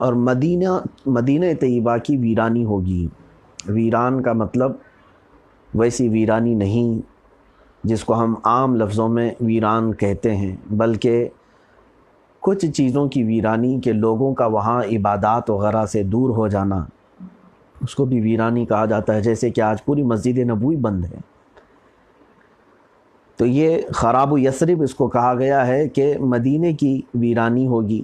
اور مدینہ طیبہ کی ویرانی ہوگی۔ ویران کا مطلب ویسی ویرانی نہیں جس کو ہم عام لفظوں میں ویران کہتے ہیں، بلکہ کچھ چیزوں کی ویرانی کہ لوگوں کا وہاں عبادات وغیرہ سے دور ہو جانا، اس کو بھی ویرانی کہا جاتا ہے۔ جیسے کہ آج پوری مسجد نبوی بند ہے، تو یہ خراب یثرب اس کو کہا گیا ہے کہ مدینے کی ویرانی ہوگی۔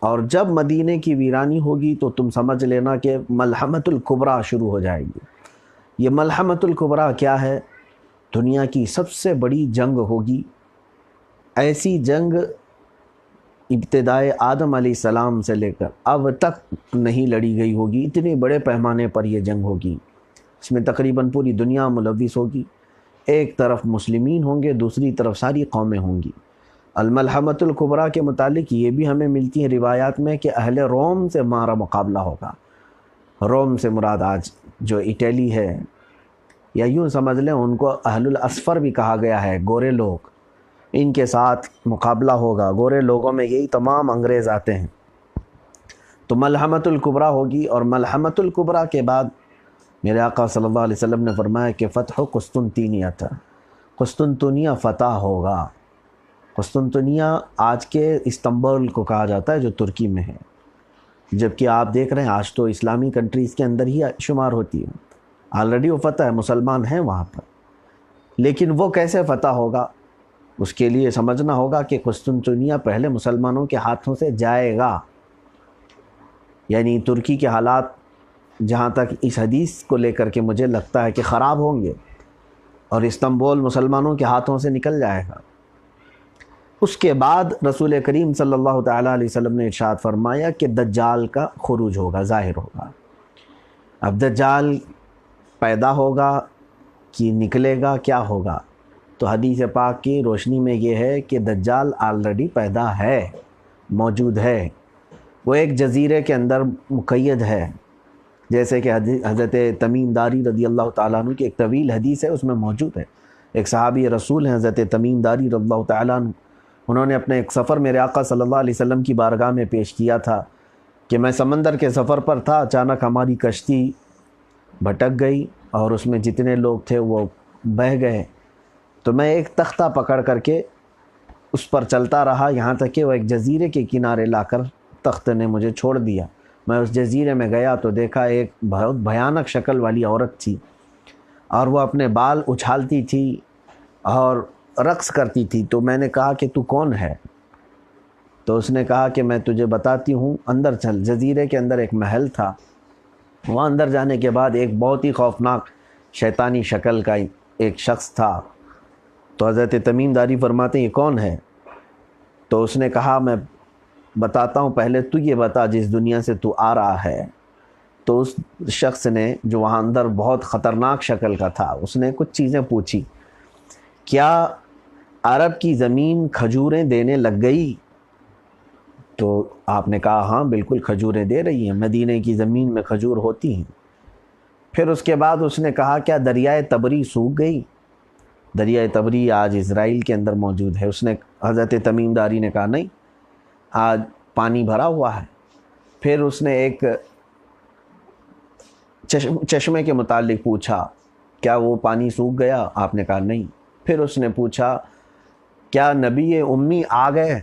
اور جب مدینے کی ویرانی ہوگی تو تم سمجھ لینا کہ ملحمۃ الکبریٰ شروع ہو جائے گی۔ یہ ملحمۃ الکبریٰ کیا ہے؟ دنیا کی سب سے بڑی جنگ ہوگی۔ ایسی جنگ ابتدائے آدم علیہ السلام سے لے کر اب تک نہیں لڑی گئی ہوگی، اتنے بڑے پیمانے پر یہ جنگ ہوگی۔ اس میں تقریباً پوری دنیا ملوث ہوگی، ایک طرف مسلمین ہوں گے، دوسری طرف ساری قومیں ہوں گی۔ الملحمۃ الکبریٰ کے متعلق یہ بھی ہمیں ملتی ہیں روایات میں کہ اہل روم سے ہمارا مقابلہ ہوگا۔ روم سے مراد آج جو اٹلی ہے، یا یوں سمجھ لیں ان کو اہل الاسفر بھی کہا گیا ہے، گورے لوگ، ان کے ساتھ مقابلہ ہوگا۔ گورے لوگوں میں یہی تمام انگریز آتے ہیں۔ تو ملحمۃ الکبریٰ ہوگی، اور ملحمۃ الکبریٰ کے بعد میرے آقا صلی اللہ علیہ وسلم نے فرمایا کہ فتح قسطنطینیہ تھا، قسطنطنیہ فتح ہوگا۔ قسطنطنیہ آج کے استنبول کو کہا جاتا ہے جو ترکی میں ہے، جبکہ آپ دیکھ رہے ہیں آج تو اسلامی کنٹریز کے اندر ہی شمار ہوتی ہے۔ آلریڈی وہ فتح ہے، مسلمان ہیں وہاں پر، لیکن وہ کیسے فتح ہوگا؟ اس کے لیے سمجھنا ہوگا کہ قسطنطنیہ پہلے مسلمانوں کے ہاتھوں سے جائے گا۔ یعنی ترکی کے حالات جہاں تک اس حدیث کو لے کر کے مجھے لگتا ہے کہ خراب ہوں گے، اور استنبول مسلمانوں کے ہاتھوں سے نکل جائے گا۔ اس کے بعد رسول کریم صلی اللہ تعالیٰ علیہ وسلم نے ارشاد فرمایا کہ دجال کا خروج ہوگا، ظاہر ہوگا۔ اب دجال پیدا ہوگا کہ نکلے گا، کیا ہوگا؟ تو حدیث پاک کی روشنی میں یہ ہے کہ دجال آلریڈی پیدا ہے، موجود ہے۔ وہ ایک جزیرے کے اندر مقید ہے، جیسے کہ حضرت تمیم داری رضی اللہ تعالیٰ عنہ کی ایک طویل حدیث ہے، اس میں موجود ہے۔ ایک صحابی رسول ہیں حضرت تمیم داری رضی اللہ تعالیٰ عنہ، انہوں نے اپنے ایک سفر میرے آقا صلی اللہ علیہ وسلم کی بارگاہ میں پیش کیا تھا کہ میں سمندر کے سفر پر تھا، اچانک ہماری کشتی بھٹک گئی اور اس میں جتنے لوگ تھے وہ بہہ گئے، تو میں ایک تختہ پکڑ کر کے اس پر چلتا رہا یہاں تک کہ وہ ایک جزیرے کے کنارے لا کر تخت نے مجھے چھوڑ دیا۔ میں اس جزیرے میں گیا تو دیکھا ایک بہت بھیانک شکل والی عورت تھی، اور وہ اپنے بال اچھالتی تھی اور رقص کرتی تھی۔ تو میں نے کہا کہ تو کون ہے؟ تو اس نے کہا کہ میں تجھے بتاتی ہوں، اندر چل۔ جزیرے کے اندر ایک محل تھا، وہاں اندر جانے کے بعد ایک بہت ہی خوفناک شیطانی شکل کا ایک شخص تھا۔ تو حضرت تمیم داری فرماتے ہیں یہ کون ہے؟ تو اس نے کہا میں بتاتا ہوں، پہلے تو یہ بتا جس دنیا سے تو آ رہا ہے۔ تو اس شخص نے جو وہاں اندر بہت خطرناک شکل کا تھا، اس نے کچھ چیزیں پوچھی، کیا عرب کی زمین کھجوریں دینے لگ گئی؟ تو آپ نے کہا ہاں بالکل کھجوریں دے رہی ہیں، مدینے کی زمین میں کھجور ہوتی ہیں۔ پھر اس کے بعد اس نے کہا کیا دریائے تبری سوکھ گئی؟ دریائے تبری آج اسرائیل کے اندر موجود ہے۔ اس نے حضرت تمیم داری نے کہا نہیں، آج پانی بھرا ہوا ہے۔ پھر اس نے ایک چشمے کے متعلق پوچھا، کیا وہ پانی سوکھ گیا؟ آپ نے کہا نہیں۔ پھر اس نے پوچھا کیا نبی امی آ گئے؟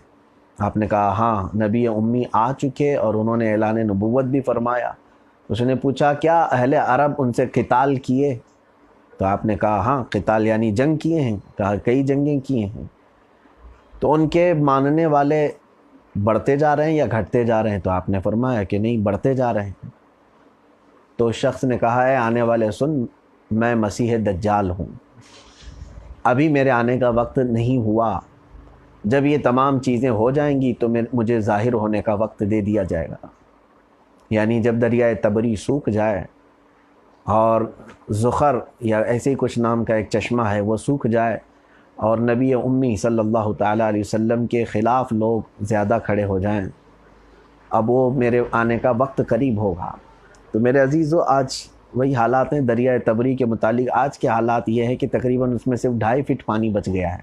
آپ نے کہا ہاں نبی امی آ چکے اور انہوں نے اعلان نبوت بھی فرمایا۔ اس نے پوچھا کیا اہل عرب ان سے قتال کیے؟ تو آپ نے کہا ہاں قتال یعنی جنگ کیے ہیں، کہا کئی جنگیں کیے ہیں۔ تو ان کے ماننے والے بڑھتے جا رہے ہیں یا گھٹتے جا رہے ہیں؟ تو آپ نے فرمایا کہ نہیں بڑھتے جا رہے ہیں۔ تو شخص نے کہا ہے آنے والے سن، میں مسیح دجال ہوں، ابھی میرے آنے کا وقت نہیں ہوا، جب یہ تمام چیزیں ہو جائیں گی تو مجھے ظاہر ہونے کا وقت دے دیا جائے گا۔ یعنی جب دریائے تبری سوکھ جائے اور زخر یا ایسے ہی کچھ نام کا ایک چشمہ ہے وہ سوکھ جائے اور نبی امی صلی اللہ تعالیٰ علیہ وسلم کے خلاف لوگ زیادہ کھڑے ہو جائیں، اب وہ میرے آنے کا وقت قریب ہوگا۔ تو میرے عزیزو آج وہی حالات ہیں دریائے تبری کے متعلق۔ آج کے حالات یہ ہے کہ تقریباً اس میں صرف 2.5 فٹ پانی بچ گیا ہے،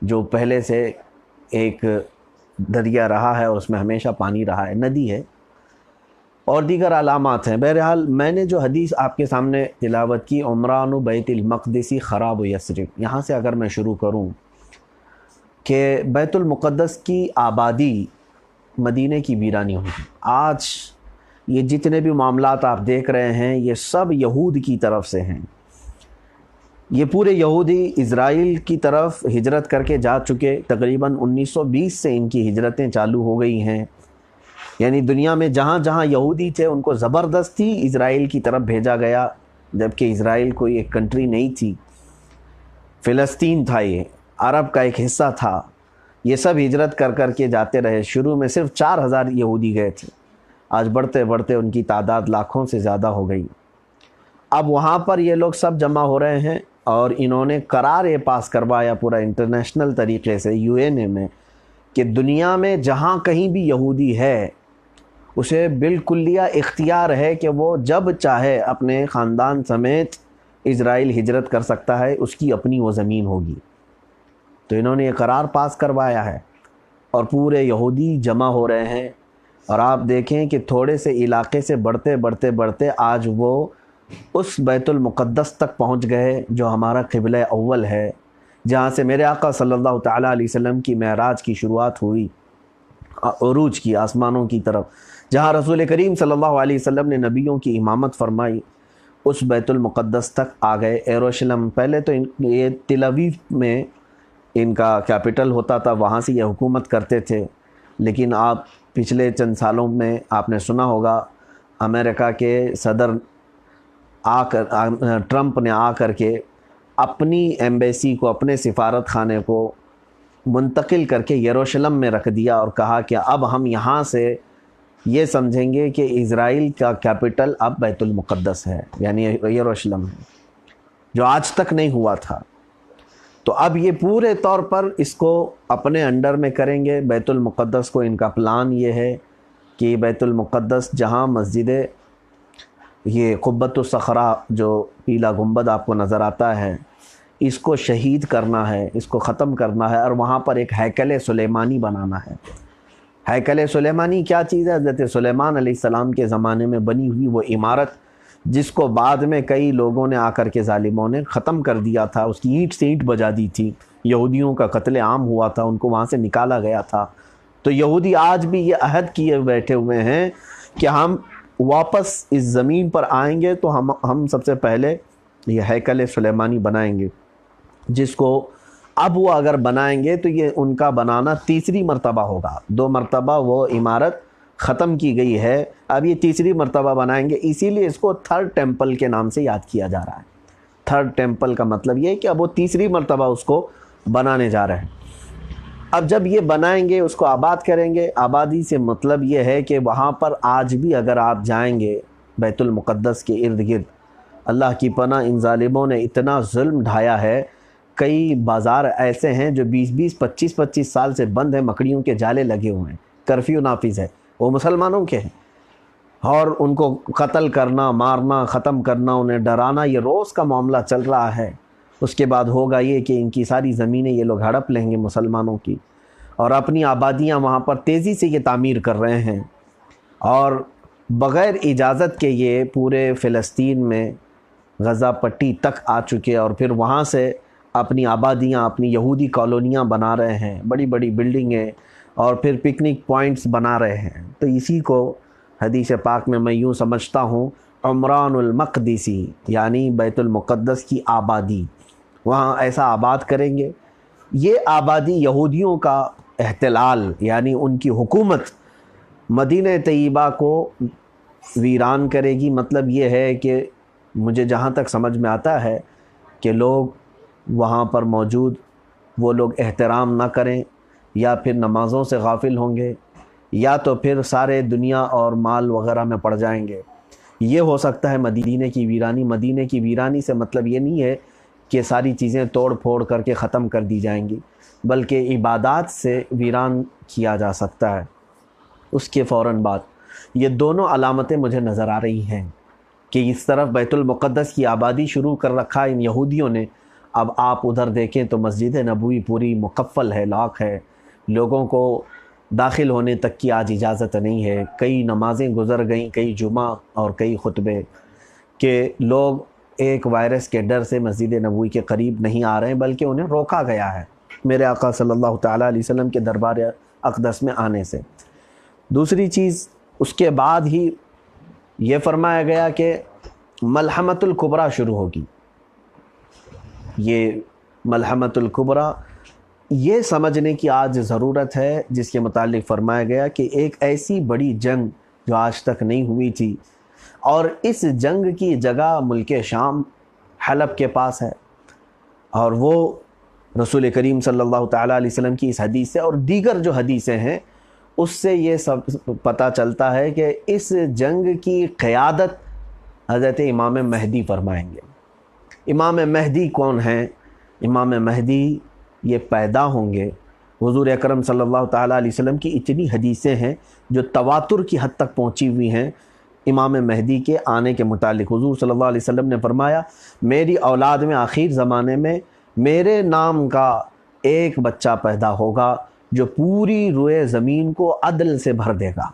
جو پہلے سے ایک دریا رہا ہے اور اس میں ہمیشہ پانی رہا ہے، ندی ہے، اور دیگر علامات ہیں۔ بہرحال میں نے جو حدیث آپ کے سامنے تلاوت کی، عمران بیت المقدسی خراب یثرب، یہاں سے اگر میں شروع کروں کہ بیت المقدس کی آبادی مدینہ کی ویرانی ہوئی۔ آج یہ جتنے بھی معاملات آپ دیکھ رہے ہیں یہ سب یہود کی طرف سے ہیں۔ یہ پورے یہودی اسرائیل کی طرف ہجرت کر کے جا چکے، تقریباً 1920 سے ان کی ہجرتیں چالو ہو گئی ہیں، یعنی دنیا میں جہاں جہاں یہودی تھے ان کو زبردستی اسرائیل کی طرف بھیجا گیا، جبکہ اسرائیل کوئی ایک کنٹری نہیں تھی، فلسطین تھا، یہ عرب کا ایک حصہ تھا۔ یہ سب ہجرت کر کر کے جاتے رہے۔ شروع میں صرف 4000 یہودی گئے تھے، آج بڑھتے بڑھتے ان کی تعداد لاکھوں سے زیادہ ہو گئی۔ اب وہاں پر یہ لوگ سب جمع ہو رہے ہیں اور انہوں نے قرار یہ پاس کروایا پورا انٹرنیشنل طریقے سے UN میں کہ دنیا میں جہاں کہیں بھی یہودی ہے اسے بالکلیہ اختیار ہے کہ وہ جب چاہے اپنے خاندان سمیت اسرائیل ہجرت کر سکتا ہے، اس کی اپنی وہ زمین ہوگی۔ تو انہوں نے یہ قرار پاس کروایا ہے اور پورے یہودی جمع ہو رہے ہیں، اور آپ دیکھیں کہ تھوڑے سے علاقے سے بڑھتے بڑھتے بڑھتے آج وہ اس بیت المقدس تک پہنچ گئے جو ہمارا قبلہ اول ہے، جہاں سے میرے آقا صلی اللہ تعالیٰ علیہ وسلم کی معراج کی شروعات ہوئی، عروج کی آسمانوں کی طرف، جہاں رسول کریم صلی اللہ علیہ وسلم نے نبیوں کی امامت فرمائی، اس بیت المقدس تک آ گئے۔ یروشلم پہلے تو یہ تل ابیب میں ان کا کیپٹل ہوتا تھا، وہاں سے یہ حکومت کرتے تھے، لیکن آپ پچھلے چند سالوں میں آپ نے سنا ہوگا امریکہ کے صدر ٹرمپ نے آ کر کے اپنی ایمبیسی کو، اپنے سفارت خانے کو منتقل کر کے یروشلم میں رکھ دیا اور کہا کہ اب ہم یہاں سے یہ سمجھیں گے کہ اسرائیل کا کیپٹل اب بیت المقدس ہے، یعنی یروشلم ہے، جو آج تک نہیں ہوا تھا۔ تو اب یہ پورے طور پر اس کو اپنے انڈر میں کریں گے بیت المقدس کو۔ ان کا پلان یہ ہے کہ بیت المقدس جہاں مسجد یہ قبۃ الصخرہ جو پیلا گنبد آپ کو نظر آتا ہے، اس کو شہید کرنا ہے، اس کو ختم کرنا ہے، اور وہاں پر ایک ہیکل سلیمانی بنانا ہے۔ ہیکل سلیمانی کیا چیز ہے؟ حضرت سلیمان علیہ السلام کے زمانے میں بنی ہوئی وہ عمارت، جس کو بعد میں کئی لوگوں نے آ کر کے ظالموں نے ختم کر دیا تھا، اس کی اینٹ سے اینٹ بجا دی تھی، یہودیوں کا قتل عام ہوا تھا، ان کو وہاں سے نکالا گیا تھا۔ تو یہودی آج بھی یہ عہد کیے بیٹھے ہوئے ہیں کہ ہم واپس اس زمین پر آئیں گے تو ہم سب سے پہلے یہ ہیکل سلیمانی بنائیں گے، جس کو اب وہ اگر بنائیں گے تو یہ ان کا بنانا تیسری مرتبہ ہوگا۔ 2 مرتبہ وہ عمارت ختم کی گئی ہے، اب یہ تیسری مرتبہ بنائیں گے، اسی لیے اس کو تھرڈ ٹیمپل کے نام سے یاد کیا جا رہا ہے۔ تھرڈ ٹیمپل کا مطلب یہ ہے کہ اب وہ تیسری مرتبہ اس کو بنانے جا رہے ہیں۔ اب جب یہ بنائیں گے، اس کو آباد کریں گے۔ آبادی سے مطلب یہ ہے کہ وہاں پر آج بھی اگر آپ جائیں گے بیت المقدس کے ارد گرد، اللہ کی پناہ ان ظالموں نے اتنا ظلم ڈھایا ہے، کئی بازار ایسے ہیں جو 20 25 سال سے بند ہیں، مکڑیوں کے جالے لگے ہوئے ہیں، کرفیو نافذ ہے، وہ مسلمانوں کے ہیں، اور ان کو قتل کرنا، مارنا، ختم کرنا، انہیں ڈرانا، یہ روز کا معاملہ چل رہا ہے۔ اس کے بعد ہوگا یہ کہ ان کی ساری زمینیں یہ لوگ ہڑپ لیں گے مسلمانوں کی، اور اپنی آبادیاں وہاں پر تیزی سے یہ تعمیر کر رہے ہیں، اور بغیر اجازت کے یہ پورے فلسطین میں غزہ پٹی تک آ چکے، اور پھر وہاں سے اپنی آبادیاں، اپنی یہودی کالونیاں بنا رہے ہیں، بڑی بڑی بلڈنگیں، اور پھر پکنک پوائنٹس بنا رہے ہیں۔ تو اسی کو حدیث پاک میں یوں سمجھتا ہوں، عمران المقدسی، یعنی بیت المقدس کی آبادی، وہاں ایسا آباد کریں گے۔ یہ آبادی یہودیوں کا احتلال، یعنی ان کی حکومت مدینہ طیبہ کو ویران کرے گی۔ مطلب یہ ہے کہ مجھے جہاں تک سمجھ میں آتا ہے کہ لوگ وہاں پر موجود وہ لوگ احترام نہ کریں، یا پھر نمازوں سے غافل ہوں گے، یا تو پھر سارے دنیا اور مال وغیرہ میں پڑ جائیں گے۔ یہ ہو سکتا ہے مدینہ کی ویرانی۔ مدینہ کی ویرانی سے مطلب یہ نہیں ہے کہ ساری چیزیں توڑ پھوڑ کر کے ختم کر دی جائیں گی، بلکہ عبادات سے ویران کیا جا سکتا ہے۔ اس کے فوراً بعد یہ دونوں علامتیں مجھے نظر آ رہی ہیں کہ اس طرف بیت المقدس کی آبادی شروع کر رکھا ان یہودیوں نے۔ اب آپ ادھر دیکھیں تو مسجد نبوی پوری مقفل ہے، لاک ہے، لوگوں کو داخل ہونے تک کی آج اجازت نہیں ہے۔ کئی نمازیں گزر گئیں، کئی جمعہ اور کئی خطبے، کہ لوگ ایک وائرس کے ڈر سے مسجد نبوی کے قریب نہیں آ رہے ہیں، بلکہ انہیں روکا گیا ہے میرے آقا صلی اللہ تعالیٰ علیہ وسلم کے دربار اقدس میں آنے سے۔ دوسری چیز، اس کے بعد ہی یہ فرمایا گیا کہ ملحمۃ الکبریٰ شروع ہوگی۔ یہ ملحمۃ الکبریٰ یہ سمجھنے کی آج ضرورت ہے، جس کے متعلق فرمایا گیا کہ ایک ایسی بڑی جنگ جو آج تک نہیں ہوئی تھی، اور اس جنگ کی جگہ ملک شام حلب کے پاس ہے، اور وہ رسول کریم صلی اللہ تعالیٰ علیہ وسلم کی اس حدیث سے اور دیگر جو حدیثیں ہیں اس سے یہ سب پتہ چلتا ہے کہ اس جنگ کی قیادت حضرت امام مہدی فرمائیں گے۔ امام مہدی کون ہیں؟ امام مہدی یہ پیدا ہوں گے، حضور اکرم صلی اللہ تعالیٰ علیہ وسلم کی اتنی حدیثیں ہیں جو تواتر کی حد تک پہنچی ہوئی ہیں امام مہدی کے آنے کے متعلق۔ حضور صلی اللہ علیہ وسلم نے فرمایا، میری اولاد میں آخر زمانے میں میرے نام کا ایک بچہ پیدا ہوگا جو پوری روئے زمین کو عدل سے بھر دے گا،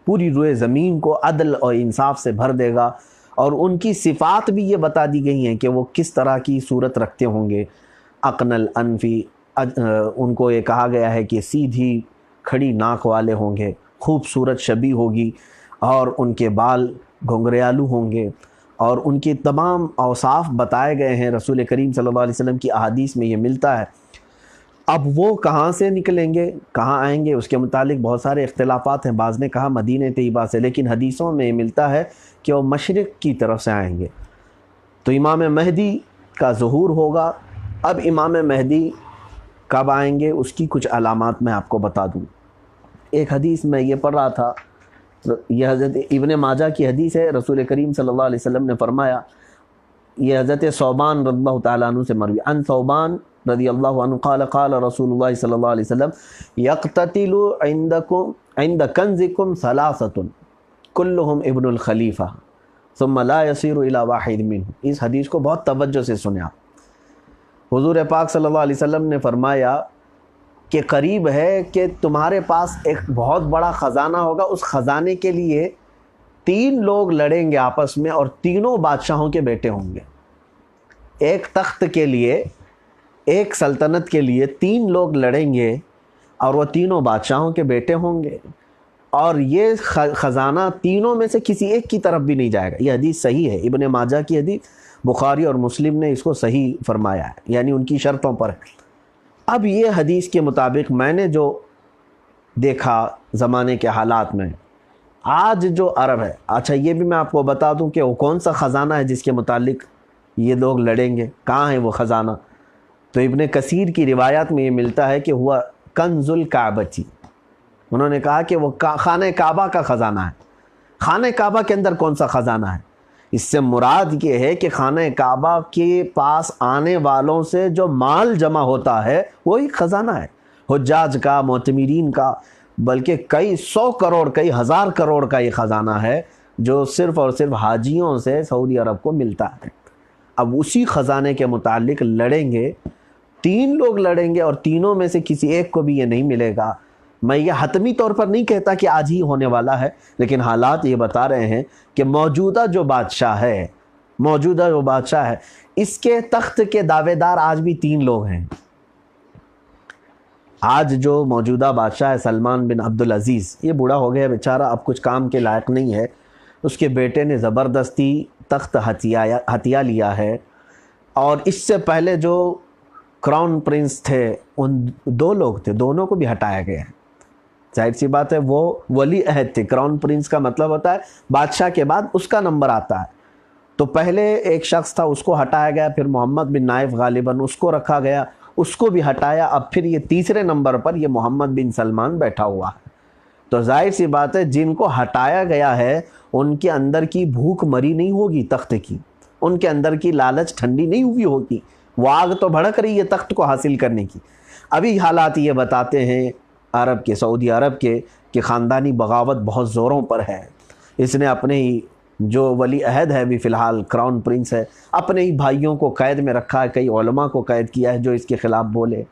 پوری روئے زمین کو عدل اور انصاف سے بھر دے گا، اور ان کی صفات بھی یہ بتا دی گئی ہیں کہ وہ کس طرح کی صورت رکھتے ہوں گے۔ اقن الانفی، ان کو یہ کہا گیا ہے کہ سیدھی کھڑی ناک والے ہوں گے، خوبصورت شبی ہوگی، اور ان کے بال گھنگریالو ہوں گے، اور ان کی تمام اوصاف بتائے گئے ہیں رسول کریم صلی اللہ علیہ وسلم کی احادیث میں یہ ملتا ہے۔ اب وہ کہاں سے نکلیں گے، کہاں آئیں گے، اس کے متعلق بہت سارے اختلافات ہیں۔ بعض نے کہا مدینہ طیبہ سے، لیکن حدیثوں میں یہ ملتا ہے کہ وہ مشرق کی طرف سے آئیں گے۔ تو امام مہدی کا ظہور ہوگا۔ اب امام مہدی کب آئیں گے اس کی کچھ علامات میں آپ کو بتا دوں۔ ایک حدیث میں یہ پڑھ رہا تھا، یہ حضرت ابن ماجہ کی حدیث ہے، رسول کریم صلی اللہ علیہ وسلم نے فرمایا، یہ حضرت ثوبان رضی اللہ تعالیٰ عنہ سے مروی، ان ثوبان رضی اللہ عنہ قال قال رسول اللہ صلی اللہ علیہ وسلم یقتتل عند کنزکم ثلاثۃ کلہم ابن الخلیفہ ثم لا یصیر الی واحد منہ۔ اس حدیث کو بہت توجہ سے سنیں آپ۔ حضور پاک صلی اللہ علیہ وسلم نے فرمایا کہ قریب ہے کہ تمہارے پاس ایک بہت بڑا خزانہ ہوگا، اس خزانے کے لیے 3 لوگ لڑیں گے آپس میں، اور تینوں بادشاہوں کے بیٹے ہوں گے۔ ایک تخت کے لیے، ایک سلطنت کے لیے 3 لوگ لڑیں گے، اور وہ تینوں بادشاہوں کے بیٹے ہوں گے، اور یہ خزانہ تینوں میں سے کسی ایک کی طرف بھی نہیں جائے گا۔ یہ حدیث صحیح ہے، ابن ماجہ کی حدیث، بخاری اور مسلم نے اس کو صحیح فرمایا ہے، یعنی ان کی شرطوں پر ہے۔ اب یہ حدیث کے مطابق میں نے جو دیکھا زمانے کے حالات میں، آج جو عرب ہے، اچھا یہ بھی میں آپ کو بتا دوں کہ وہ کون سا خزانہ ہے جس کے متعلق یہ لوگ لڑیں گے، کہاں ہے وہ خزانہ؟ تو ابن کثیر کی روایات میں یہ ملتا ہے کہ ہوا کنز الکعبۃ، انہوں نے کہا کہ وہ خانہ کعبہ کا خزانہ ہے۔ خانہ کعبہ کے اندر کون سا خزانہ ہے؟ اس سے مراد یہ ہے کہ خانہ کعبہ کے پاس آنے والوں سے جو مال جمع ہوتا ہے وہی خزانہ ہے، حجاج کا، معتمرین کا، بلکہ کئی 100 کروڑ، کئی 1000 کروڑ کا یہ خزانہ ہے جو صرف اور صرف حاجیوں سے سعودی عرب کو ملتا ہے۔ اب اسی خزانے کے متعلق لڑیں گے، 3 لوگ لڑیں گے، اور تینوں میں سے کسی ایک کو بھی یہ نہیں ملے گا۔ میں یہ حتمی طور پر نہیں کہتا کہ آج ہی ہونے والا ہے، لیکن حالات یہ بتا رہے ہیں کہ موجودہ جو بادشاہ ہے، اس کے تخت کے دعوے دار آج بھی 3 لوگ ہیں۔ آج جو موجودہ بادشاہ ہے سلمان بن عبدالعزیز، یہ بوڑھا ہو گیا بیچارہ، اب کچھ کام کے لائق نہیں ہے۔ اس کے بیٹے نے زبردستی تخت ہتھیا لیا ہے، اور اس سے پہلے جو کراؤن پرنس تھے، ان 2 لوگ تھے، دونوں کو بھی ہٹایا گیا ہے۔ ظاہر سی بات ہے وہ ولی عہد تھے۔ کراؤن پرنس کا مطلب ہوتا ہے بادشاہ کے بعد اس کا نمبر آتا ہے، تو پہلے ایک شخص تھا، اس کو ہٹایا گیا، پھر محمد بن نائف غالباً اس کو رکھا گیا، اس کو بھی ہٹایا، اب پھر یہ تیسرے نمبر پر یہ محمد بن سلمان بیٹھا ہوا ہے۔ تو ظاہر سی بات ہے جن کو ہٹایا گیا ہے ان کے اندر کی بھوک مری نہیں ہوگی تخت کی، ان کے اندر کی لالچ ٹھنڈی نہیں ہوئی ہوگی، وہ آگ تو بھڑک رہی ہے تخت کو حاصل کرنے کی۔ ابھی حالات یہ بتاتے ہیں عرب کے، سعودی عرب کے، کہ خاندانی بغاوت بہت زوروں پر ہے۔ اس نے اپنے ہی جو ولی عہد ہے بھی فی الحال کراؤن پرنس ہے، اپنے ہی بھائیوں کو قید میں رکھا ہے، کئی علماء کو قید کیا ہے جو اس کے خلاف بولے۔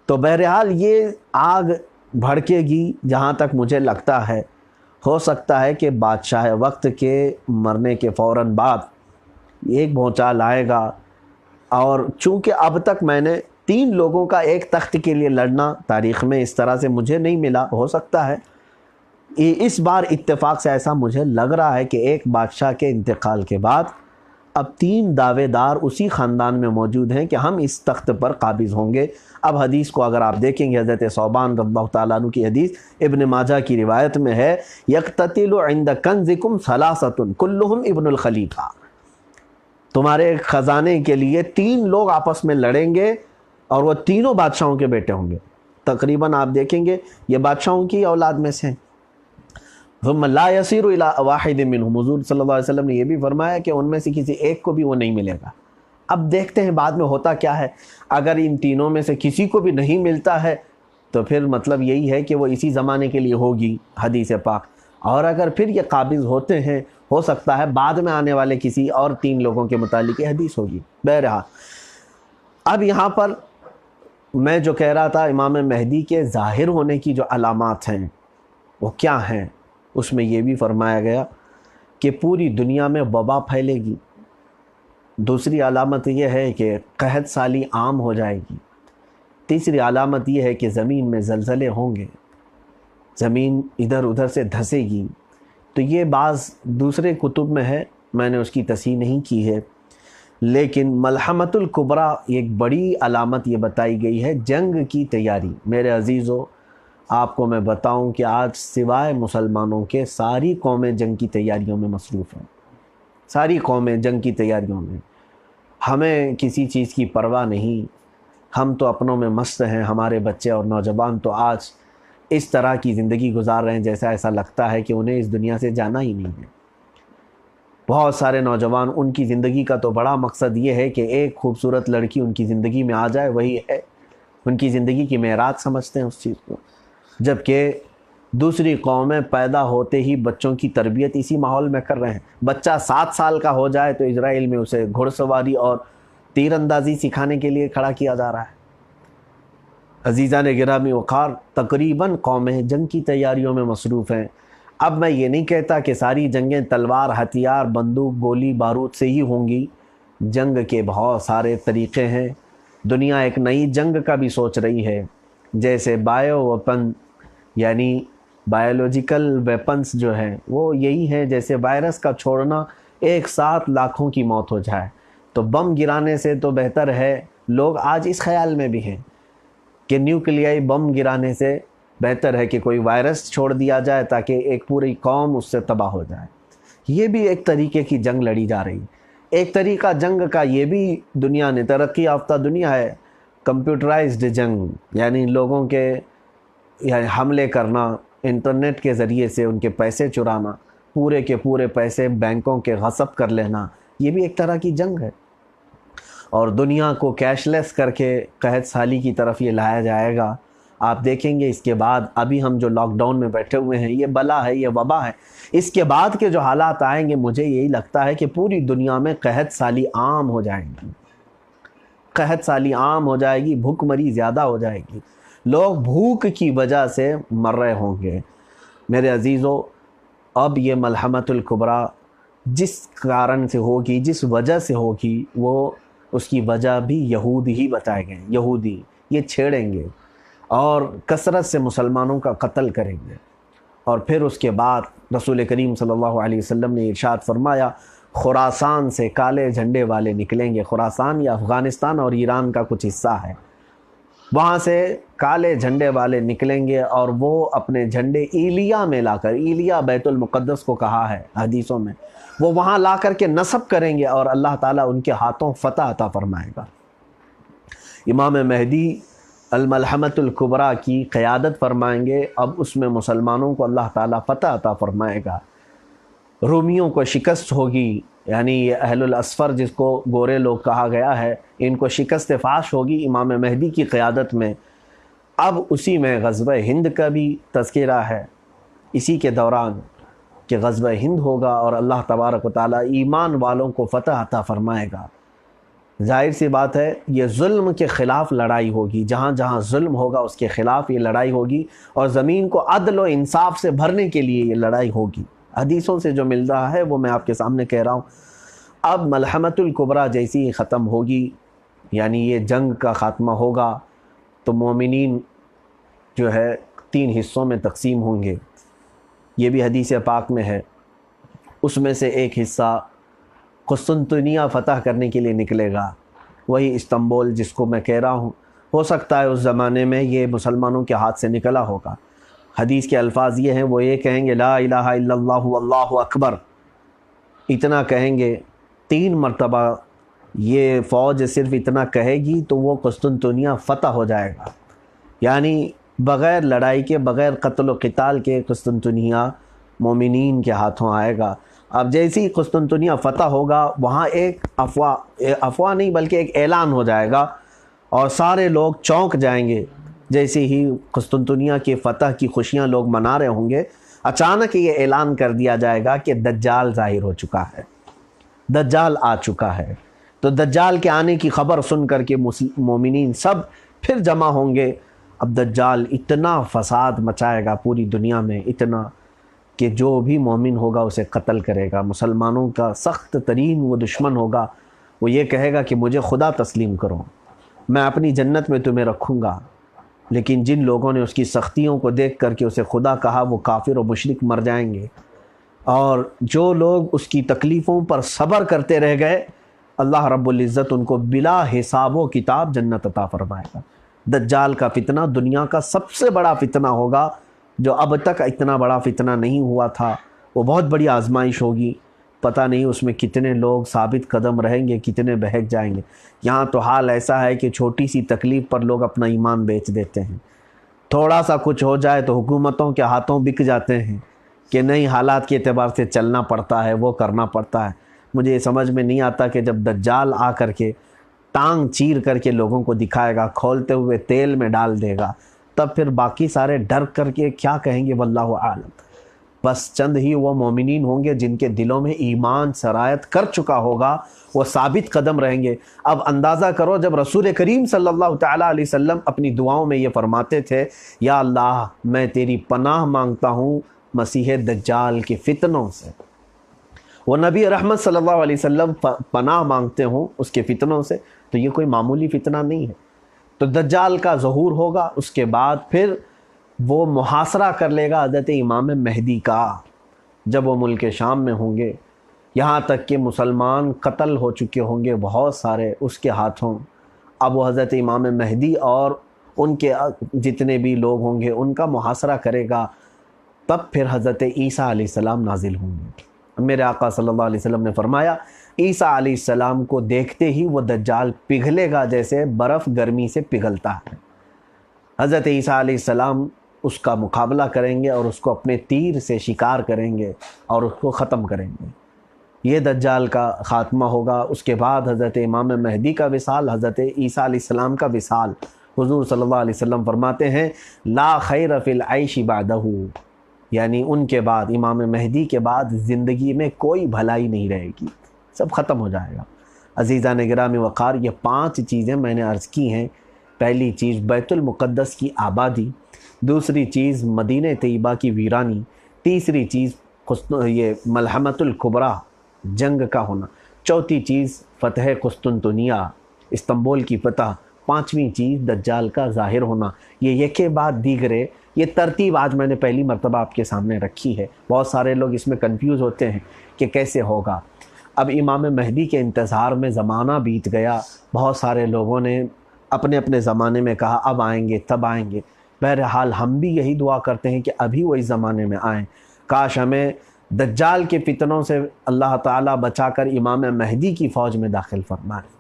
تو بہرحال یہ آگ بھڑکے گی جہاں تک مجھے لگتا ہے، ہو سکتا ہے کہ بادشاہ وقت کے مرنے کے فوراً بعد ایک بھونچال آئے گا، اور چونکہ اب تک میں نے 3 لوگوں کا ایک تخت کے لیے لڑنا تاریخ میں اس طرح سے مجھے نہیں ملا، ہو سکتا ہے اس بار اتفاق سے ایسا مجھے لگ رہا ہے کہ ایک بادشاہ کے انتقال کے بعد اب 3 دعوے دار اسی خاندان میں موجود ہیں کہ ہم اس تخت پر قابض ہوں گے۔ اب حدیث کو اگر آپ دیکھیں گے، حضرت ثوبان رضی اللہ تعالیٰ عنہ کی حدیث ابن ماجہ کی روایت میں ہے، یقتتل عند کنزکم ثلاثۃ کلہم ابن الخلیفہ، تمہارے خزانے کے لیے 3 لوگ آپس میں لڑیں گے اور وہ تینوں بادشاہوں کے بیٹے ہوں گے۔ تقریباً آپ دیکھیں گے یہ بادشاہوں کی اولاد میں سے ہیں۔ ثم لا يصير الى واحد منهم، حضور صلی اللہ علیہ وسلم نے یہ بھی فرمایا کہ ان میں سے کسی ایک کو بھی وہ نہیں ملے گا۔ اب دیکھتے ہیں بعد میں ہوتا کیا ہے، اگر ان تینوں میں سے کسی کو بھی نہیں ملتا ہے تو پھر مطلب یہی ہے کہ وہ اسی زمانے کے لیے ہوگی حدیث پاک، اور اگر پھر یہ قابض ہوتے ہیں ہو سکتا ہے بعد میں آنے والے کسی اور 3 لوگوں کے متعلق یہ حدیث ہوگی۔ بہرحال اب یہاں پر میں جو کہہ رہا تھا، امام مہدی کے ظاہر ہونے کی جو علامات ہیں وہ کیا ہیں، اس میں یہ بھی فرمایا گیا کہ پوری دنیا میں وبا پھیلے گی۔ دوسری علامت یہ ہے کہ قحط سالی عام ہو جائے گی۔ تیسری علامت یہ ہے کہ زمین میں زلزلے ہوں گے، زمین ادھر ادھر سے دھسے گی۔ تو یہ بعض دوسرے کتب میں ہے، میں نے اس کی تصحیح نہیں کی ہے، لیکن ملحمۃ الکبریٰ ایک بڑی علامت یہ بتائی گئی ہے، جنگ کی تیاری۔ میرے عزیزو، آپ کو میں بتاؤں کہ آج سوائے مسلمانوں کے ساری قومیں جنگ کی تیاریوں میں مصروف ہیں، ساری قومیں جنگ کی تیاریوں میں۔ ہمیں کسی چیز کی پرواہ نہیں، ہم تو اپنوں میں مست ہیں۔ ہمارے بچے اور نوجوان تو آج اس طرح کی زندگی گزار رہے ہیں جیسا ایسا لگتا ہے کہ انہیں اس دنیا سے جانا ہی نہیں ہے۔ بہت سارے نوجوان، ان کی زندگی کا تو بڑا مقصد یہ ہے کہ ایک خوبصورت لڑکی ان کی زندگی میں آ جائے، وہی ہے ان کی زندگی کی معراج سمجھتے ہیں اس چیز کو۔ جبکہ دوسری قومیں پیدا ہوتے ہی بچوں کی تربیت اسی ماحول میں کر رہے ہیں۔ بچہ 7 سال کا ہو جائے تو اسرائیل میں اسے گھڑ سواری اور تیر اندازی سکھانے کے لیے کھڑا کیا جا رہا ہے۔ عزیزان گرامی وقار، تقریباً قومیں جنگ کی تیاریوں میں مصروف ہیں۔ اب میں یہ نہیں کہتا کہ ساری جنگیں تلوار، ہتھیار، بندوق، گولی، بارود سے ہی ہوں گی۔ جنگ کے بہت سارے طریقے ہیں۔ دنیا ایک نئی جنگ کا بھی سوچ رہی ہے، جیسے بایو ویپن، یعنی بایولوجیکل ویپنز جو ہیں وہ یہی ہیں، جیسے وائرس کا چھوڑنا ایک ساتھ لاکھوں کی موت ہو جائے، تو بم گرانے سے تو بہتر ہے۔ لوگ آج اس خیال میں بھی ہیں کہ نیوکلیائی بم گرانے سے بہتر ہے کہ کوئی وائرس چھوڑ دیا جائے تاکہ ایک پوری قوم اس سے تباہ ہو جائے۔ یہ بھی ایک طریقے کی جنگ لڑی جا رہی ہے۔ ایک طریقہ جنگ کا یہ بھی دنیا نے، ترقی یافتہ دنیا ہے، کمپیوٹرائزڈ جنگ، یعنی لوگوں کے حملے کرنا، انٹرنیٹ کے ذریعے سے ان کے پیسے چرانا، پورے کے پورے پیسے بینکوں کے غصب کر لینا، یہ بھی ایک طرح کی جنگ ہے۔ اور دنیا کو کیش لیس کر کے قحط سالی کی طرف یہ لایا جائے گا۔ آپ دیکھیں گے اس کے بعد ابھی ہم جو لاک ڈاؤن میں بیٹھے ہوئے ہیں، یہ بلا ہے، یہ وبا ہے۔ اس کے بعد کے جو حالات آئیں گے، مجھے یہی لگتا ہے کہ پوری دنیا میں قحط سالی عام ہو جائے گی، قحط سالی عام ہو جائے گی، بھوک مری زیادہ ہو جائے گی، لوگ بھوک کی وجہ سے مر رہے ہوں گے۔ میرے عزیزو، اب یہ ملحمۃ الکبریٰ جس کارن سے ہوگی، جس وجہ سے ہوگی، وہ اس کی وجہ بھی یہود ہی بتائے گئے۔ یہودی یہ چھیڑیں گے اور کثرت سے مسلمانوں کا قتل کریں گے۔ اور پھر اس کے بعد رسول کریم صلی اللہ علیہ وسلم نے ارشاد فرمایا، خراسان سے کالے جھنڈے والے نکلیں گے۔ خراسان یا افغانستان اور ایران کا کچھ حصہ ہے، وہاں سے کالے جھنڈے والے نکلیں گے اور وہ اپنے جھنڈے ایلیا میں لا کر، ایلیا بیت المقدس کو کہا ہے حدیثوں میں، وہ وہاں لا کر کے نصب کریں گے اور اللہ تعالیٰ ان کے ہاتھوں فتح عطا فرمائے گا۔ امام مہدی الملحمۃ الکبریٰ کی قیادت فرمائیں گے، اب اس میں مسلمانوں کو اللہ تعالیٰ فتح عطا فرمائے گا، رومیوں کو شکست ہوگی، یعنی یہ اہل الاسفر جس کو گورے لوگ کہا گیا ہے، ان کو شکست فاش ہوگی امام مہدی کی قیادت میں۔ اب اسی میں غزوہ ہند کا بھی تذکرہ ہے، اسی کے دوران کہ غزوہ ہند ہوگا اور اللہ تبارک و تعالیٰ ایمان والوں کو فتح عطا فرمائے گا۔ ظاہر سی بات ہے یہ ظلم کے خلاف لڑائی ہوگی، جہاں جہاں ظلم ہوگا اس کے خلاف یہ لڑائی ہوگی، اور زمین کو عدل و انصاف سے بھرنے کے لیے یہ لڑائی ہوگی۔ حدیثوں سے جو مل رہا ہے وہ میں آپ کے سامنے کہہ رہا ہوں۔ اب ملحمۃ الکبریٰ جیسی ہی ختم ہوگی، یعنی یہ جنگ کا خاتمہ ہوگا، تو مومنین جو ہے 3 حصوں میں تقسیم ہوں گے، یہ بھی حدیث پاک میں ہے۔ اس میں سے ایک حصہ قسطنطنیہ فتح کرنے کے لیے نکلے گا، وہی استنبول جس کو میں کہہ رہا ہوں۔ ہو سکتا ہے اس زمانے میں یہ مسلمانوں کے ہاتھ سے نکلا ہوگا۔ حدیث کے الفاظ یہ ہیں، وہ یہ کہیں گے لا الہ الا اللہ واللہ اکبر، اتنا کہیں گے 3 مرتبہ۔ یہ فوج صرف اتنا کہے گی تو وہ قسطنطنیہ فتح ہو جائے گا، یعنی بغیر لڑائی کے، بغیر قتل و قتال کے قسطنطنیہ مومنین کے ہاتھوں آئے گا۔ اب جیسے ہی قسطنطنیہ فتح ہوگا، وہاں ایک افواہ نہیں بلکہ ایک اعلان ہو جائے گا، اور سارے لوگ چونک جائیں گے۔ جیسے ہی قسطنطنیہ کی فتح کی خوشیاں لوگ منا رہے ہوں گے، اچانک یہ اعلان کر دیا جائے گا کہ دجال ظاہر ہو چکا ہے، دجال آ چکا ہے۔ تو دجال کے آنے کی خبر سن کر کے مومنین سب پھر جمع ہوں گے۔ اب دجال اتنا فساد مچائے گا پوری دنیا میں، اتنا کہ جو بھی مومن ہوگا اسے قتل کرے گا۔ مسلمانوں کا سخت ترین وہ دشمن ہوگا، وہ یہ کہے گا کہ مجھے خدا تسلیم کرو، میں اپنی جنت میں تمہیں رکھوں گا۔ لیکن جن لوگوں نے اس کی سختیوں کو دیکھ کر کے اسے خدا کہا، وہ کافر و مشرک مر جائیں گے، اور جو لوگ اس کی تکلیفوں پر صبر کرتے رہ گئے، اللہ رب العزت ان کو بلا حساب و کتاب جنت عطا فرمائے گا۔ دجال کا فتنہ دنیا کا سب سے بڑا فتنہ ہوگا، جو اب تک اتنا بڑا فتنہ نہیں ہوا تھا۔ وہ بہت بڑی آزمائش ہوگی، پتہ نہیں اس میں کتنے لوگ ثابت قدم رہیں گے، کتنے بہک جائیں گے۔ یہاں تو حال ایسا ہے کہ چھوٹی سی تکلیف پر لوگ اپنا ایمان بیچ دیتے ہیں، تھوڑا سا کچھ ہو جائے تو حکومتوں کے ہاتھوں بک جاتے ہیں کہ نہیں، حالات کے اعتبار سے چلنا پڑتا ہے، وہ کرنا پڑتا ہے۔ مجھے یہ سمجھ میں نہیں آتا کہ جب دجال آ کر کے ٹانگ چیر کر کے لوگوں کو دکھائے گا، کھولتے ہوئے تیل میں ڈال دے گا، تب پھر باقی سارے ڈر کر کے کیا کہیں گے، واللہ عالم۔ بس چند ہی وہ مومنین ہوں گے جن کے دلوں میں ایمان سرایت کر چکا ہوگا، وہ ثابت قدم رہیں گے۔ اب اندازہ کرو، جب رسول کریم صلی اللہ تعالیٰ علیہ وسلم اپنی دعاؤں میں یہ فرماتے تھے، یا اللہ میں تیری پناہ مانگتا ہوں مسیح دجال کے فتنوں سے، وہ نبی رحمت صلی اللہ علیہ وسلم پناہ مانگتے ہوں اس کے فتنوں سے، تو یہ کوئی معمولی فتنہ نہیں ہے۔ تو دجال کا ظہور ہوگا، اس کے بعد پھر وہ محاصرہ کر لے گا حضرت امام مہدی کا، جب وہ ملک شام میں ہوں گے، یہاں تک کہ مسلمان قتل ہو چکے ہوں گے بہت سارے اس کے ہاتھوں۔ اب وہ حضرت امام مہدی اور ان کے جتنے بھی لوگ ہوں گے ان کا محاصرہ کرے گا، تب پھر حضرت عیسیٰ علیہ السلام نازل ہوں گے۔ میرے آقا صلی اللہ علیہ وسلم نے فرمایا، عیسیٰ علیہ السلام کو دیکھتے ہی وہ دجال پگھلے گا جیسے برف گرمی سے پگھلتا ہے۔ حضرت عیسیٰ علیہ السلام اس کا مقابلہ کریں گے اور اس کو اپنے تیر سے شکار کریں گے اور اس کو ختم کریں گے۔ یہ دجال کا خاتمہ ہوگا۔ اس کے بعد حضرت امام مہدی کا وصال، حضرت عیسیٰ علیہ السلام کا وصال۔ حضور صلی اللہ علیہ وسلم فرماتے ہیں، لا خیر فی العیش بعدہ، یعنی ان کے بعد، امام مہدی کے بعد زندگی میں کوئی بھلائی نہیں رہے گی، سب ختم ہو جائے گا۔ عزیزان گرامی وقار، یہ 5 چیزیں میں نے عرض کی ہیں۔ پہلی چیز بیت المقدس کی آبادی، دوسری چیز مدینہ طیبہ کی ویرانی، تیسری چیز یہ ملحمۃ الکبریٰ جنگ کا ہونا، چوتھی چیز فتح قسطنطنیہ استنبول کی فتح، پانچویں چیز دجال کا ظاہر ہونا۔ یہ یکے بعد دیگرے، یہ ترتیب آج میں نے پہلی مرتبہ آپ کے سامنے رکھی ہے۔ بہت سارے لوگ اس میں کنفیوز ہوتے ہیں کہ کیسے ہوگا۔ اب امام مہدی کے انتظار میں زمانہ بیت گیا، بہت سارے لوگوں نے اپنے اپنے زمانے میں کہا اب آئیں گے، تب آئیں گے۔ بہرحال ہم بھی یہی دعا کرتے ہیں کہ ابھی وہ اس زمانے میں آئیں۔ کاش ہمیں دجال کے فتنوں سے اللہ تعالیٰ بچا کر امام مہدی کی فوج میں داخل فرمائے،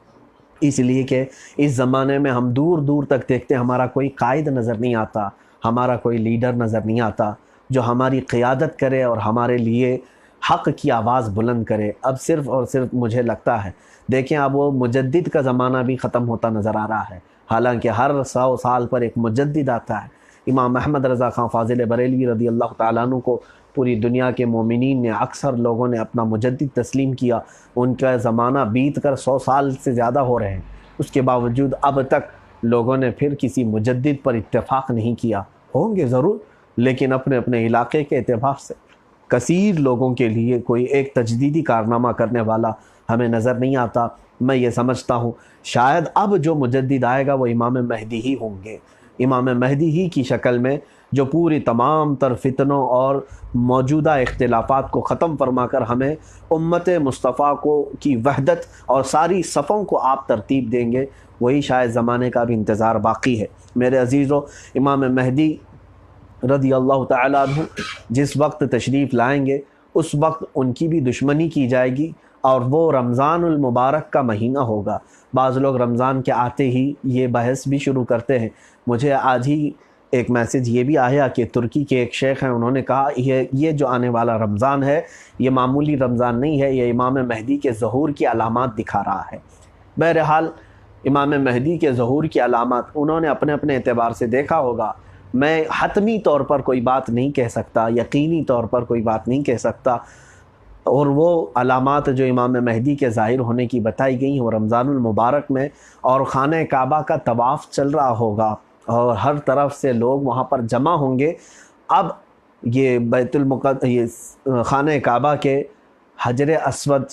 اس لیے کہ اس زمانے میں ہم دور دور تک دیکھتے ہیں، ہمارا کوئی قائد نظر نہیں آتا، ہمارا کوئی لیڈر نظر نہیں آتا جو ہماری قیادت کرے اور ہمارے لیے حق کی آواز بلند کرے۔ اب صرف اور صرف مجھے لگتا ہے، دیکھیں اب وہ مجدد کا زمانہ بھی ختم ہوتا نظر آ رہا ہے، حالانکہ ہر 100 سال پر ایک مجدد آتا ہے۔ امام احمد رضا خان فاضل بریلوی رضی اللہ تعالیٰ عنہ کو پوری دنیا کے مومنین نے اکثر لوگوں نے اپنا مجدد تسلیم کیا، ان کا زمانہ بیت کر 100 سال سے زیادہ ہو رہے ہیں، اس کے باوجود اب تک لوگوں نے پھر کسی مجدد پر اتفاق نہیں کیا۔ ہوں گے ضرور، لیکن اپنے اپنے علاقے کے اعتبار سے کثیر لوگوں کے لیے کوئی ایک تجدیدی کارنامہ کرنے والا ہمیں نظر نہیں آتا۔ میں یہ سمجھتا ہوں شاید اب جو مجدد آئے گا وہ امام مہدی ہی ہوں گے، امام مہدی ہی کی شکل میں، جو پوری تمام تر فتنوں اور موجودہ اختلافات کو ختم فرما کر ہمیں امت مصطفیٰ کی وحدت اور ساری صفوں کو آپ ترتیب دیں گے۔ وہی شاید زمانے کا بھی انتظار باقی ہے۔ میرے عزیزو، امام مہدی رضی اللہ تعالیٰ عنہ جس وقت تشریف لائیں گے اس وقت ان کی بھی دشمنی کی جائے گی، اور وہ رمضان المبارک کا مہینہ ہوگا۔ بعض لوگ رمضان کے آتے ہی یہ بحث بھی شروع کرتے ہیں۔ مجھے آج ہی ایک میسیج یہ بھی آیا کہ ترکی کے ایک شیخ ہیں، انہوں نے کہا یہ جو آنے والا رمضان ہے یہ معمولی رمضان نہیں ہے، یہ امام مہدی کے ظہور کی علامات دکھا رہا ہے۔ بہرحال امام مہدی کے ظہور کی علامات انہوں نے اپنے اپنے اعتبار سے دیکھا ہوگا۔ میں حتمی طور پر کوئی بات نہیں کہہ سکتا، یقینی طور پر کوئی بات نہیں کہہ سکتا، اور وہ علامات جو امام مہدی کے ظاہر ہونے کی بتائی گئی ہیں وہ رمضان المبارک میں، اور خانہ کعبہ کا طواف چل رہا ہوگا اور ہر طرف سے لوگ وہاں پر جمع ہوں گے۔ اب یہ یہ خانہ کعبہ کے حجر اسود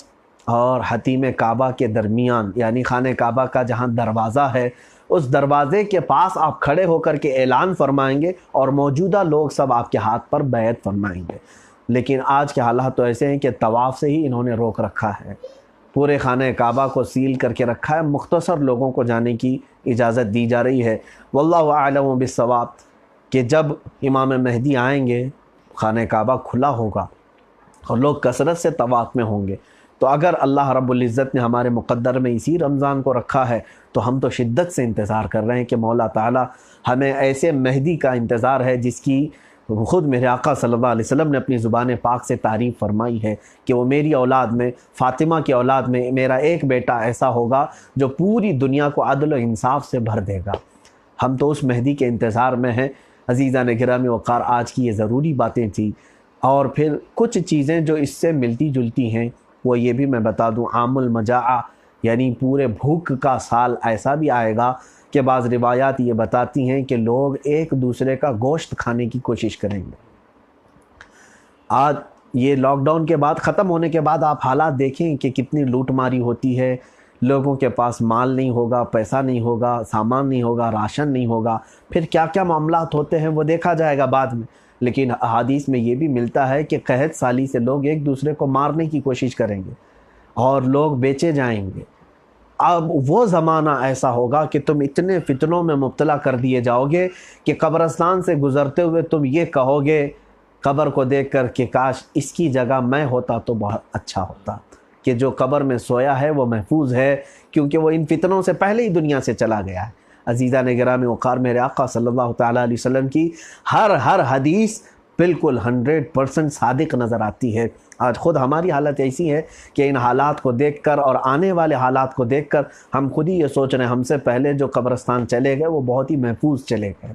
اور حتیم کعبہ کے درمیان، یعنی خانہ کعبہ کا جہاں دروازہ ہے اس دروازے کے پاس آپ کھڑے ہو کر کے اعلان فرمائیں گے اور موجودہ لوگ سب آپ کے ہاتھ پر بیعت فرمائیں گے۔ لیکن آج کے حالات تو ایسے ہیں کہ طواف سے ہی انہوں نے روک رکھا ہے، پورے خانہ کعبہ کو سیل کر کے رکھا ہے، مختصر لوگوں کو جانے کی اجازت دی جا رہی ہے۔ واللہ اعلم بالصواب کہ جب امام مہدی آئیں گے خانہ کعبہ کھلا ہوگا اور لوگ کثرت سے طواف میں ہوں گے، تو اگر اللہ رب العزت نے ہمارے مقدر میں اسی رمضان کو رکھا ہے تو ہم تو شدت سے انتظار کر رہے ہیں کہ مولا تعالیٰ ہمیں ایسے مہدی کا انتظار ہے جس کی خود میرے آقا صلی اللہ علیہ وسلم نے اپنی زبان پاک سے تعریف فرمائی ہے کہ وہ میری اولاد میں، فاطمہ کی اولاد میں میرا ایک بیٹا ایسا ہوگا جو پوری دنیا کو عدل و انصاف سے بھر دے گا۔ ہم تو اس مہدی کے انتظار میں ہیں۔ عزیزان گرامی وقار، آج کی یہ ضروری باتیں تھیں، اور پھر کچھ چیزیں جو اس سے ملتی جلتی ہیں وہ یہ بھی میں بتا دوں۔ عام المجاعہ یعنی پورے بھوک کا سال ایسا بھی آئے گا کہ بعض روایات یہ بتاتی ہیں کہ لوگ ایک دوسرے کا گوشت کھانے کی کوشش کریں گے۔ آج یہ لاک ڈاؤن کے بعد، ختم ہونے کے بعد آپ حالات دیکھیں کہ کتنی لوٹ ماری ہوتی ہے، لوگوں کے پاس مال نہیں ہوگا، پیسہ نہیں ہوگا، سامان نہیں ہوگا، راشن نہیں ہوگا، پھر کیا کیا معاملات ہوتے ہیں وہ دیکھا جائے گا بعد میں۔ لیکن احادیث میں یہ بھی ملتا ہے کہ قحط سالی سے لوگ ایک دوسرے کو مارنے کی کوشش کریں گے اور لوگ بیچے جائیں گے۔ اب وہ زمانہ ایسا ہوگا کہ تم اتنے فتنوں میں مبتلا کر دیے جاؤ گے کہ قبرستان سے گزرتے ہوئے تم یہ کہو گے قبر کو دیکھ کر کہ کاش اس کی جگہ میں ہوتا تو بہت اچھا ہوتا، کہ جو قبر میں سویا ہے وہ محفوظ ہے کیونکہ وہ ان فتنوں سے پہلے ہی دنیا سے چلا گیا ہے۔ عزیزان گرامی وقار، میرے آقا صلی اللہ تعالیٰ علیہ وسلم کی ہر حدیث بالکل 100% صادق نظر آتی ہے۔ آج خود ہماری حالت ایسی ہے کہ ان حالات کو دیکھ کر اور آنے والے حالات کو دیکھ کر ہم خود ہی یہ سوچ رہے ہیں ہم سے پہلے جو قبرستان چلے گئے وہ بہت ہی محفوظ چلے گئے،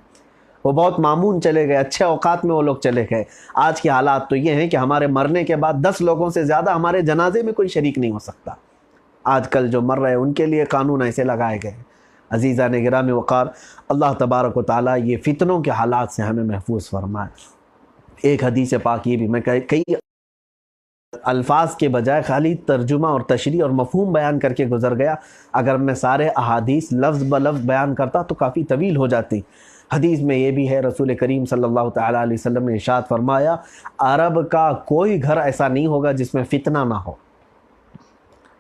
وہ بہت مامون چلے گئے، اچھے اوقات میں وہ لوگ چلے گئے۔ آج کے حالات تو یہ ہیں کہ ہمارے مرنے کے بعد 10 لوگوں سے زیادہ ہمارے جنازے میں کوئی شریک نہیں ہو سکتا۔ آج کل جو مر رہے ہیں ان کے لیے قانون ایسے لگائے گئے۔ عزیزان گرامی وقار، اللہ تبارک و تعالیٰ یہ فتنوں کے حالات سے ہمیں محفوظ فرمائے۔ ایک حدیث پاک یہ بھی، میں کئی الفاظ کے بجائے خالی ترجمہ اور تشریح اور مفہوم بیان کر کے گزر گیا، اگر میں سارے احادیث لفظ بلفظ بیان کرتا تو کافی طویل ہو جاتی۔ حدیث میں یہ بھی ہے، رسول کریم صلی اللہ تعالیٰ علیہ وسلم نے ارشاد فرمایا، عرب کا کوئی گھر ایسا نہیں ہوگا جس میں فتنہ نہ ہو۔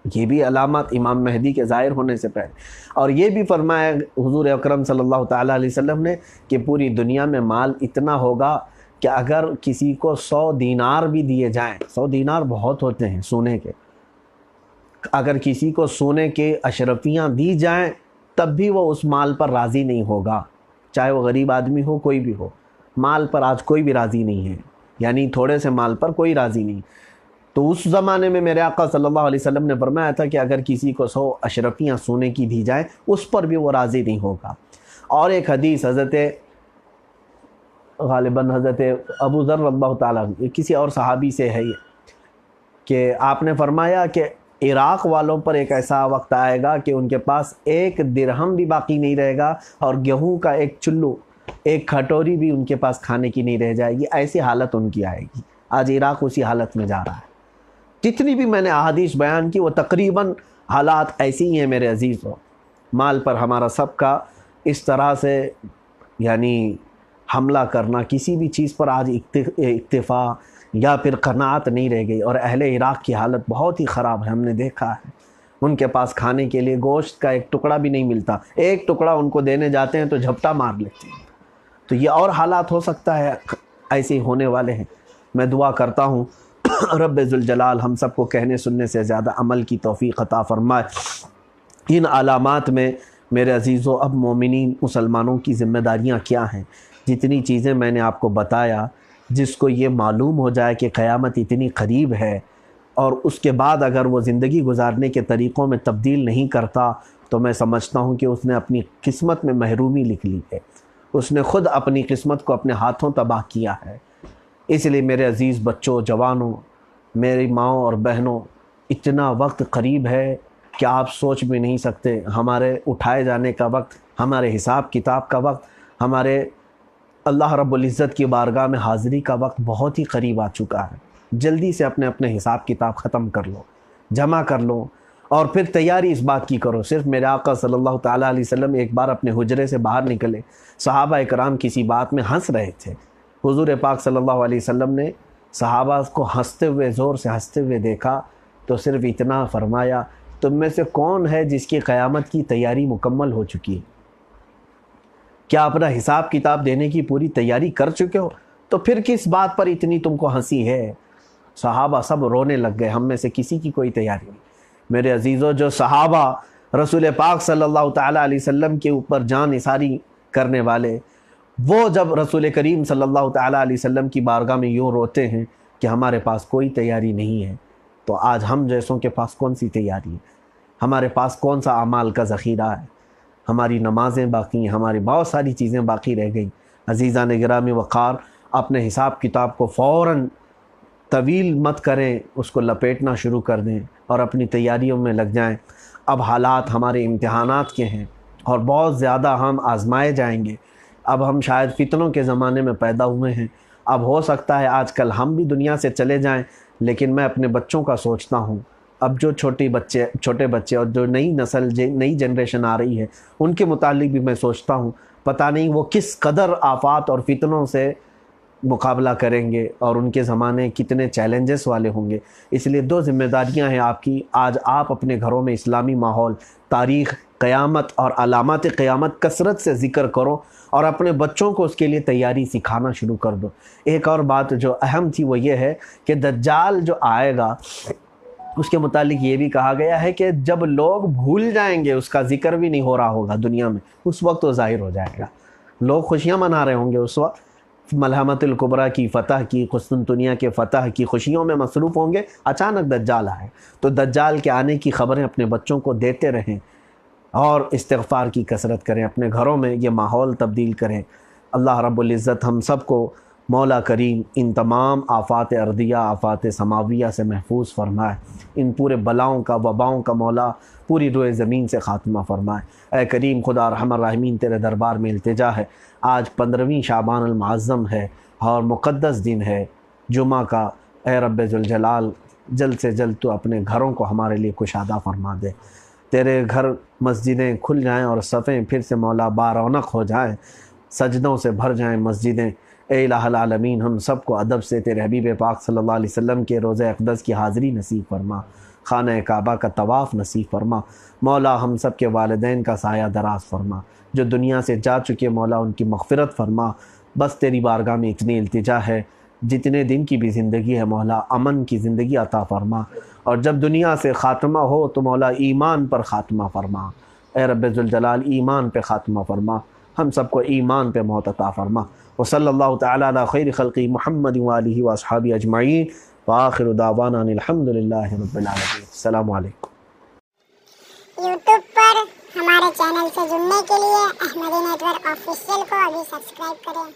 یہ بھی علامات امام مہدی کے ظاہر ہونے سے پہلے، اور یہ بھی فرمایا حضور اکرم صلی اللہ تعالیٰ علیہ وسلم نے کہ پوری دنیا میں مال اتنا ہوگا کہ اگر کسی کو 100 دینار بھی دیے جائیں، 100 دینار بہت ہوتے ہیں سونے کے، اگر کسی کو سونے کے اشرفیاں دی جائیں تب بھی وہ اس مال پر راضی نہیں ہوگا، چاہے وہ غریب آدمی ہو کوئی بھی ہو۔ مال پر آج کوئی بھی راضی نہیں ہے، یعنی تھوڑے سے مال پر کوئی راضی نہیں۔ تو اس زمانے میں میرے آقا صلی اللہ علیہ وسلم نے فرمایا تھا کہ اگر کسی کو 100 اشرفیاں سونے کی دی جائیں اس پر بھی وہ راضی نہیں ہوگا۔ اور ایک حدیث حضرت غالباً حضرت ابو ذر رضی اللہ تعالیٰ کسی اور صحابی سے ہے یہ کہ آپ نے فرمایا کہ عراق والوں پر ایک ایسا وقت آئے گا کہ ان کے پاس ایک درہم بھی باقی نہیں رہے گا اور گیہوں کا ایک چلو ایک کھٹوری بھی ان کے پاس کھانے کی نہیں رہ جائے گی، ایسی حالت ان کی آئے گی۔ آج عراق اسی حالت میں جا رہا ہے۔ جتنی بھی میں نے احادیث بیان کی وہ تقریباً حالات ایسی ہی ہیں میرے عزیزوں۔ مال پر ہمارا سب کا اس طرح سے یعنی حملہ کرنا، کسی بھی چیز پر آج اکتفا یا پھر قناعت نہیں رہ گئی، اور اہل عراق کی حالت بہت ہی خراب ہے۔ ہم نے دیکھا ہے ان کے پاس کھانے کے لیے گوشت کا ایک ٹکڑا بھی نہیں ملتا، ایک ٹکڑا ان کو دینے جاتے ہیں تو جھپٹا مار لیتے ہیں۔ تو یہ اور حالات ہو سکتا ہے، ایسے ہی ہونے والے ہیں۔ میں دعا کرتا ہوں رب ذوالجلال ہم سب کو کہنے سننے سے زیادہ عمل کی توفیق عطا فرمائے۔ ان علامات میں میرے عزیزوں اب مومنین مسلمانوں کی ذمہ داریاں کیا ہیں؟ جتنی چیزیں میں نے آپ کو بتایا، جس کو یہ معلوم ہو جائے کہ قیامت اتنی قریب ہے اور اس کے بعد اگر وہ زندگی گزارنے کے طریقوں میں تبدیل نہیں کرتا تو میں سمجھتا ہوں کہ اس نے اپنی قسمت میں محرومی لکھ لی ہے، اس نے خود اپنی قسمت کو اپنے ہاتھوں تباہ کیا ہے۔ اس لیے میرے عزیز بچوں، جوانوں، میری ماؤں اور بہنوں، اتنا وقت قریب ہے کہ آپ سوچ بھی نہیں سکتے۔ ہمارے اٹھائے جانے کا وقت، ہمارے حساب کتاب کا وقت، ہمارے اللہ رب العزت کی بارگاہ میں حاضری کا وقت بہت ہی قریب آ چکا ہے۔ جلدی سے اپنے اپنے حساب کتاب ختم کر لو، جمع کر لو، اور پھر تیاری اس بات کی کرو۔ صرف میرے آقا صلی اللہ تعالیٰ علیہ وسلم ایک بار اپنے حجرے سے باہر نکلے، صحابہ اکرام کسی بات میں ہنس رہے تھے، حضور پاک صلی اللہ علیہ وسلم نے صحابہ کو ہنستے ہوئے، زور سے ہنستے ہوئے دیکھا تو صرف اتنا فرمایا، تم میں سے کون ہے جس کی قیامت کی تیاری مکمل ہو چکی ہے؟ کیا اپنا حساب کتاب دینے کی پوری تیاری کر چکے ہو؟ تو پھر کس بات پر اتنی تم کو ہنسی ہے؟ صحابہ سب رونے لگ گئے، ہم میں سے کسی کی کوئی تیاری نہیں۔ میرے عزیزوں، جو صحابہ رسول پاک صلی اللہ تعالیٰ علیہ وسلم کے اوپر جان نثاری کرنے والے، وہ جب رسول کریم صلی اللہ تعالیٰ علیہ وسلم کی بارگاہ میں یوں روتے ہیں کہ ہمارے پاس کوئی تیاری نہیں ہے، تو آج ہم جیسوں کے پاس کون سی تیاری ہے؟ ہمارے پاس کون سا اعمال کا ذخیرہ ہے؟ ہماری نمازیں باقی ہیں، ہماری بہت ساری چیزیں باقی رہ گئیں۔ عزیزان گرامی وقار، اپنے حساب کتاب کو فوراً طویل مت کریں، اس کو لپیٹنا شروع کر دیں اور اپنی تیاریوں میں لگ جائیں۔ اب حالات ہمارے امتحانات کے ہیں اور بہت زیادہ ہم آزمائے جائیں گے۔ اب ہم شاید فتنوں کے زمانے میں پیدا ہوئے ہیں۔ اب ہو سکتا ہے آج کل ہم بھی دنیا سے چلے جائیں، لیکن میں اپنے بچوں کا سوچتا ہوں، اب جو چھوٹے بچے اور جو نئی نسل، نئی جنریشن آ رہی ہے، ان کے متعلق بھی میں سوچتا ہوں پتہ نہیں وہ کس قدر آفات اور فتنوں سے مقابلہ کریں گے اور ان کے زمانے کتنے چیلنجز والے ہوں گے۔ اس لیے دو ذمہ داریاں ہیں آپ کی۔ آج آپ اپنے گھروں میں اسلامی ماحول، تاریخ، قیامت اور علامات قیامت کثرت سے ذکر کرو اور اپنے بچوں کو اس کے لیے تیاری سکھانا شروع کر دو۔ ایک اور بات جو اہم تھی وہ یہ ہے کہ دجال جو آئے گا اس کے متعلق یہ بھی کہا گیا ہے کہ جب لوگ بھول جائیں گے، اس کا ذکر بھی نہیں ہو رہا ہوگا دنیا میں، اس وقت وہ ظاہر ہو جائے گا۔ لوگ خوشیاں منا رہے ہوں گے اس وقت، ملحمۃ الکبریٰ کی فتح کی، قسطنطنیہ کے فتح کی خوشیوں میں مصروف ہوں گے، اچانک دجال آئے۔ تو دجال کے آنے کی خبریں اپنے بچوں کو دیتے رہیں اور استغفار کی کثرت کریں، اپنے گھروں میں یہ ماحول تبدیل کریں۔ اللہ رب العزت ہم سب کو مولا کریم ان تمام آفات ارضیہ، آفات سماویہ سے محفوظ فرمائے، ان پورے بلاؤں کا، وباؤں کا مولا پوری روئے زمین سے خاتمہ فرمائے۔ اے کریم خدا ارحم الراحمین، تیرے دربار میں التجا ہے، آج 15ویں شعبان المعظم ہے اور مقدس دن ہے جمعہ کا۔ اے رب ذوالجلال، جلد سے جلد تو اپنے گھروں کو ہمارے لیے کشادہ فرما دے، تیرے گھر مسجدیں کھل جائیں اور صفیں پھر سے مولا بارونق ہو جائیں، سجدوں سے بھر جائیں مسجدیں۔ اے الہ العالمین، ہم سب کو ادب سے تیرے حبیب پاک صلی اللہ علیہ وسلم کے روضہ اقدس کی حاضری نصیب فرما، خانہ کعبہ کا طواف نصیب فرما۔ مولا ہم سب کے والدین کا سایہ دراز فرما، جو دنیا سے جا چکے مولا ان کی مغفرت فرما۔ بس تیری بارگاہ میں اتنی التجا ہے، جتنے دن کی بھی زندگی ہے مولا امن کی زندگی عطا فرما، اور جب دنیا سے خاتمہ ہو تو مولا ایمان پر خاتمہ فرما۔ اے رب ذوالجلال، ایمان پہ خاتمہ فرما، ہم سب کو ایمان پہ موت عطا فرما۔ وصلی اللہ تعالیٰ علی خیر خلقی محمد وآلہ واصحابہ اجمعین، وآخر دعوانا ان الحمد للہ رب العالمین۔ السلام علیکم۔ یوٹیوب پر ہمارے چینل سے جڑنے کے لیے احمدی نیٹ ورک آفیشیل کو ابھی سبسکرائب کریں۔